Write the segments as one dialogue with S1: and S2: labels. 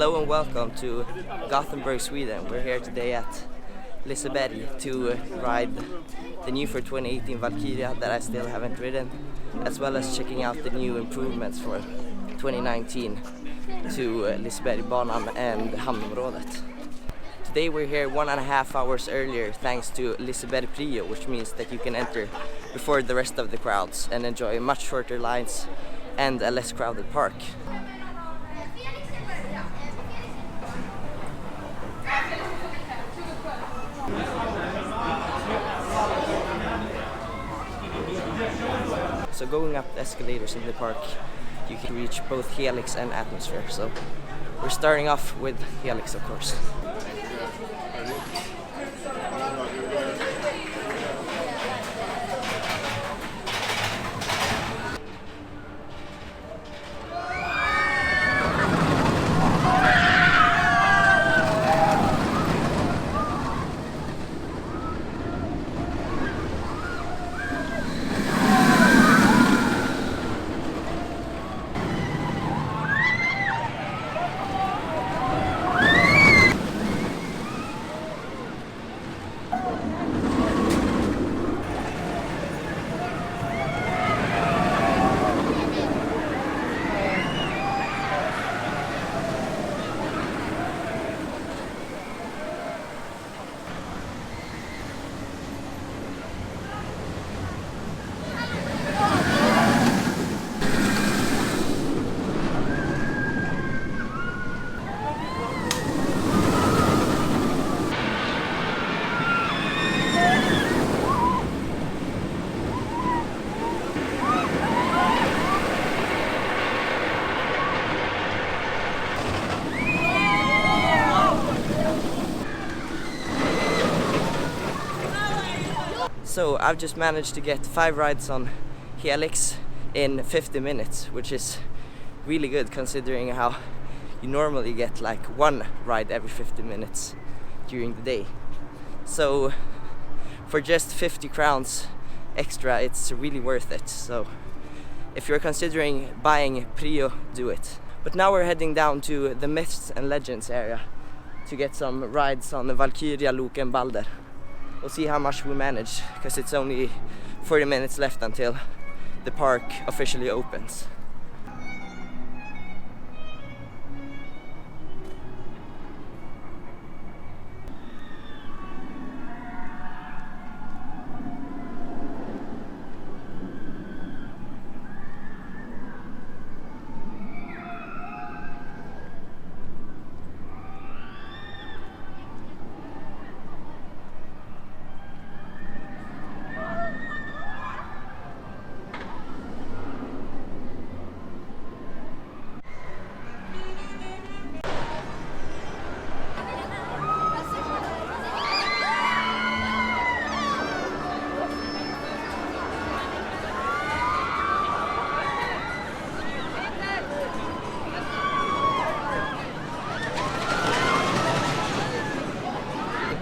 S1: Hello and welcome to Gothenburg, Sweden. We're here today at Liseberg to ride the new for 2018 Valkyria that I still haven't ridden, as well as checking out the new improvements for 2019 to Lisebergbanan and hamnområdet. Today we're here 1.5 hours earlier thanks to Liseberg Prio, which means that you can enter before the rest of the crowds and enjoy much shorter lines and a less crowded park. So going up the escalators in the park, you can reach both Helix and Atmosphere. So we're starting off with Helix, of course. So I've just managed to get 5 rides on Helix in 50 minutes, which is really good considering how you normally get like 1 ride every 50 minutes during the day. So for just 50 crowns extra, it's really worth it. So if you're considering buying Prio, do it. But now we're heading down to the Myths and Legends area to get some rides on the Valkyria, Liseberg and Balder. We'll see how much we manage, because it's only 40 minutes left until the park officially opens.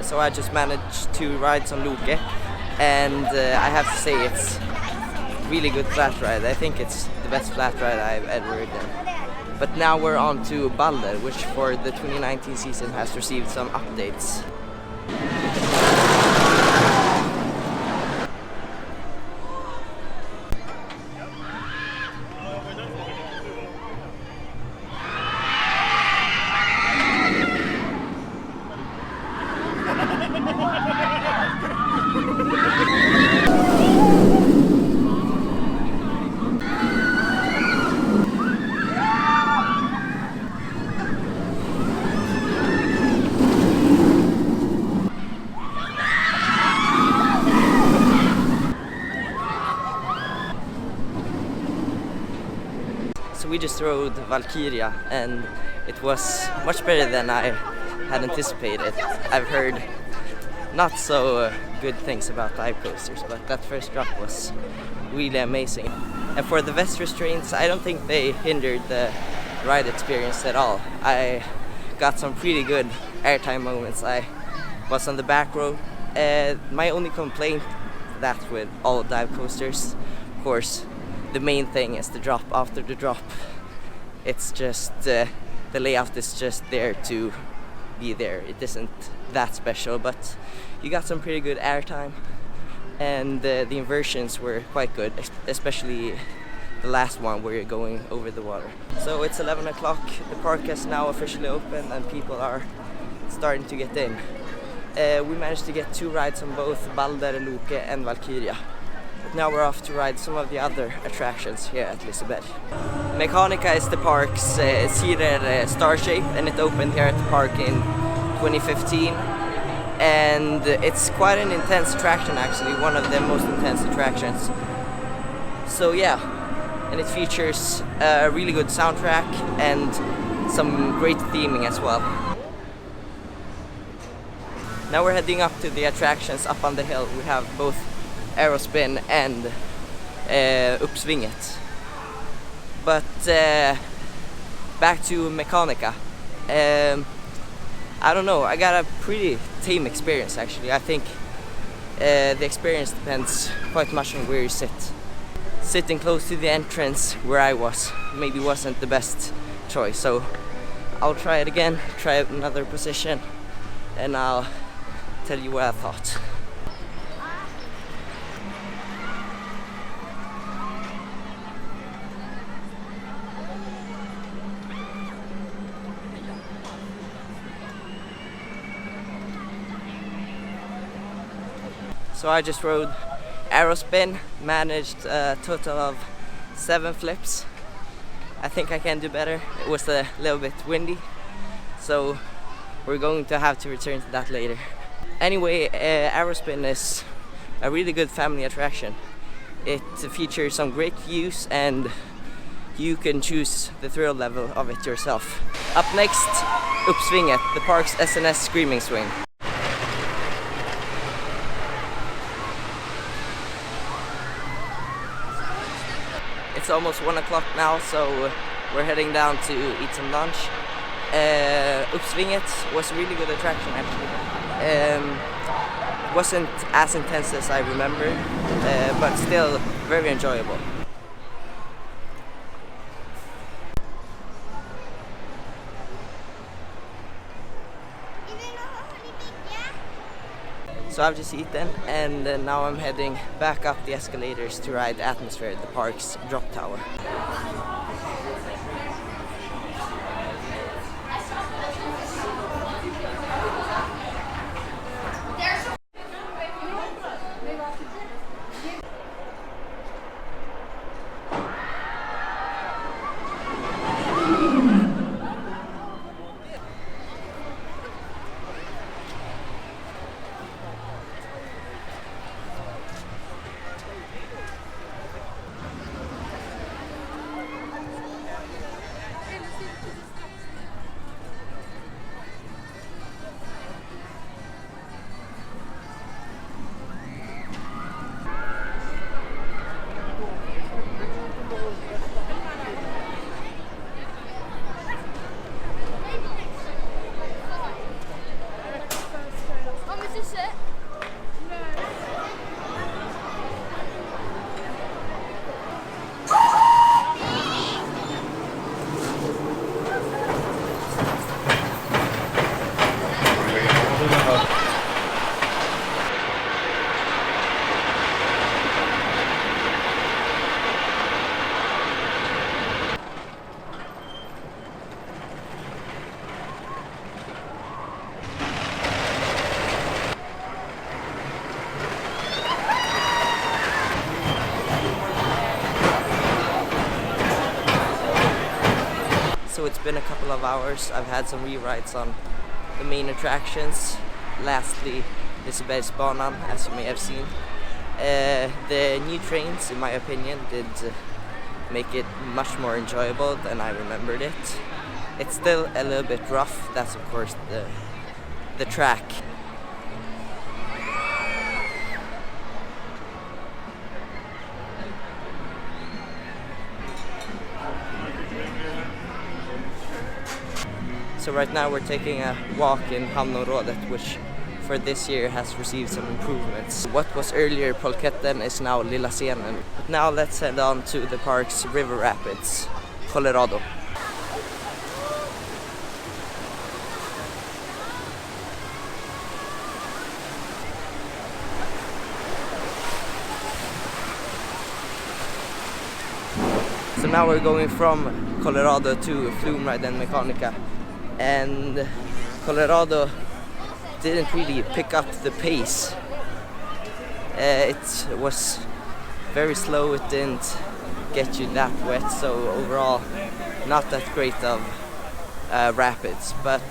S1: So I just managed 2 rides on Luke, and I have to say it's really good flat ride. I think it's the best flat ride I've ever ridden. But now we're on to Balder, which for the 2019 season has received some updates. So we just rode Valkyria and it was much better than I had anticipated. I've heard not so good things about dive coasters, but that first drop was really amazing. And for the vest restraints, I don't think they hindered the ride experience at all. I got some pretty good airtime moments. I was on the back row. My only complaint that with all dive coasters, of course, the main thing is the drop after the drop. It's just the layout is just there to be there. It isn't that special, but you got some pretty good airtime, and the inversions were quite good, especially the last one where you're going over the water. So it's 11 o'clock, the park is now officially open and people are starting to get in. We managed to get 2 rides on both Balder, Loke and Valkyria. But now we're off to ride some of the other attractions here at Liseberg. Mechanica is the park's seated star shape, and it opened here at the park in 2015. And it's quite an intense attraction, actually, one of the most intense attractions. So yeah, and it features a really good soundtrack and some great theming as well. Now we're heading up to the attractions up on the hill. We have both Aerospin and Uppsvinget. But back to Mechanica. I don't know, I got a pretty tame experience actually. I think the experience depends quite much on where you sit. Sitting close to the entrance where I was maybe wasn't the best choice, so I'll try it again, try another position, and I'll tell you what I thought. So I just rode Aerospin, managed a total of 7 flips. I think I can do better. It was a little bit windy, so we're going to have to return to that later. Anyway, Aerospin is a really good family attraction. It features some great views and you can choose the thrill level of it yourself. Up next, Uppsvinget, the park's SNS screaming swing. It's almost 1 o'clock now, so we're heading down to eat some lunch. Uppsvinget was a really good attraction actually. Wasn't as intense as I remember, but still very enjoyable. So I've just eaten, and now I'm heading back up the escalators to ride Atmosphere, the park's drop tower. So it's been a couple of hours. I've had some rewrites on the main attractions. Lastly, Lisebergsbanan, as you may have seen. The new trains, in my opinion, did make it much more enjoyable than I remembered it. It's still a little bit rough. That's of course the track. So right now we're taking a walk in Hamnområdet, which for this year has received some improvements. What was earlier Polketten is now Lilla Scenen. But now let's head on to the park's river rapids, Colorado. now we're going from Colorado to Flume Ride and Mechanica, and Colorado didn't really pick up the pace. It was very slow, it didn't get you that wet, so overall not that great of rapids. But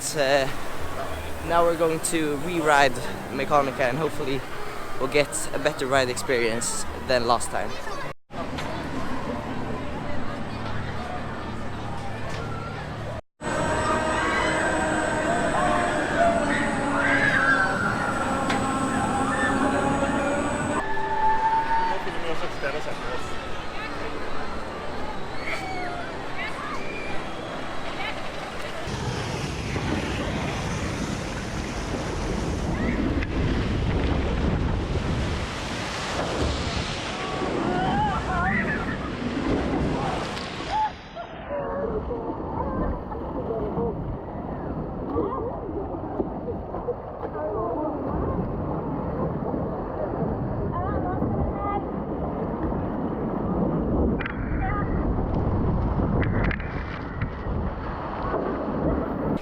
S1: now we're going to re-ride Mechanica, and hopefully we'll get a better ride experience than last time.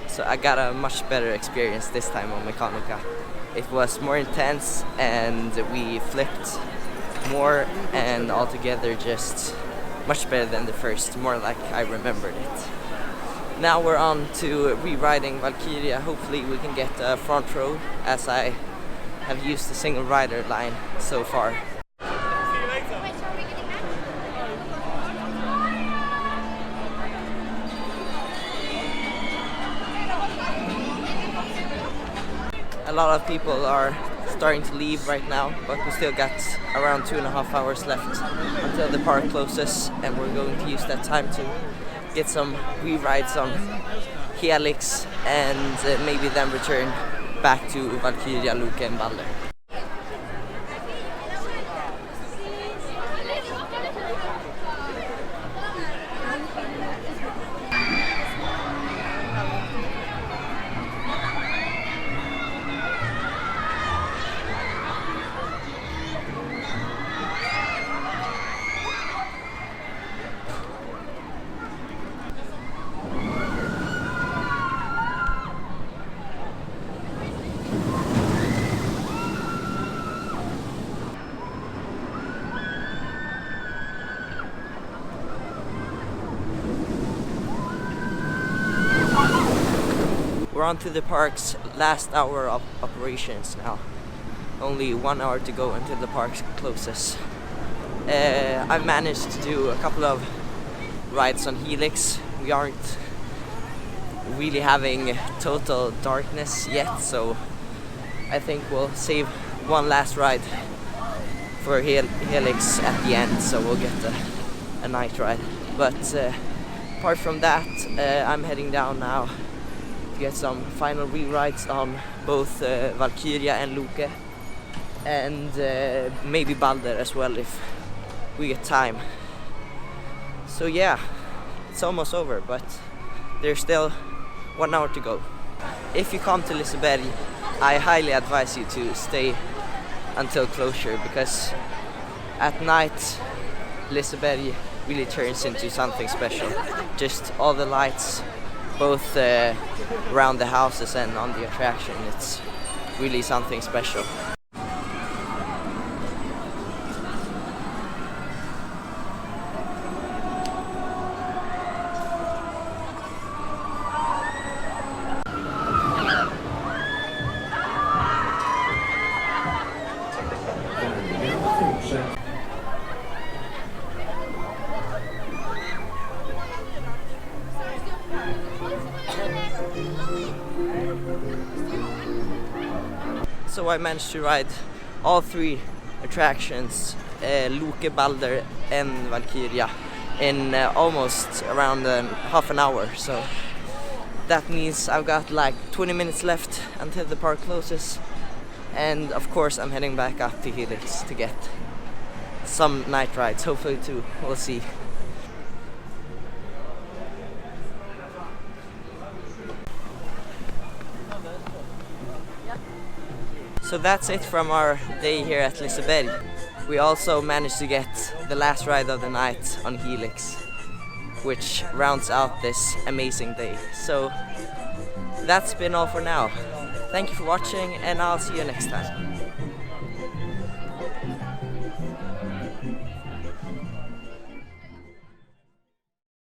S1: So I got a much better experience this time on Mechanica. It was more intense and we flipped more, and altogether just much better than the first, more like I remembered it. Now we're on to re-riding Valkyria. Hopefully we can get a front row, as I have used the single rider line so far. A lot of people are starting to leave right now, but we still got around 2.5 hours left until the park closes, and we're going to use that time to get some re-rides on Helix and maybe then return back to Valkyria, Røde and Balder. We're on to the park's last hour of operations now. Only 1 hour to go until the park closes. I've managed to do a couple of rides on Helix. We aren't really having total darkness yet, so I think we'll save one last ride for Helix at the end, so we'll get a night ride. But apart from that, I'm heading down now to get some final re-rides on both Valkyria and Røde, and maybe Balder as well if we get time. So yeah, it's almost over, but there's still 1 hour to go. If you come to Liseberg, I highly advise you to stay until closure, because at night Liseberg really turns into something special. Just all the lights, both around the houses and on the attraction, it's really something special. So I managed to ride all three attractions, Røde, Balder and Valkyria, in almost around half an hour. So that means I've got like 20 minutes left until the park closes. And of course I'm heading back up to Helix to get some night rides, hopefully too, we'll see. So that's it from our day here at Liseberg. We also managed to get the last ride of the night on Helix. which rounds out this amazing day. So that's been all for now. Thank you for watching, and I'll see you next time.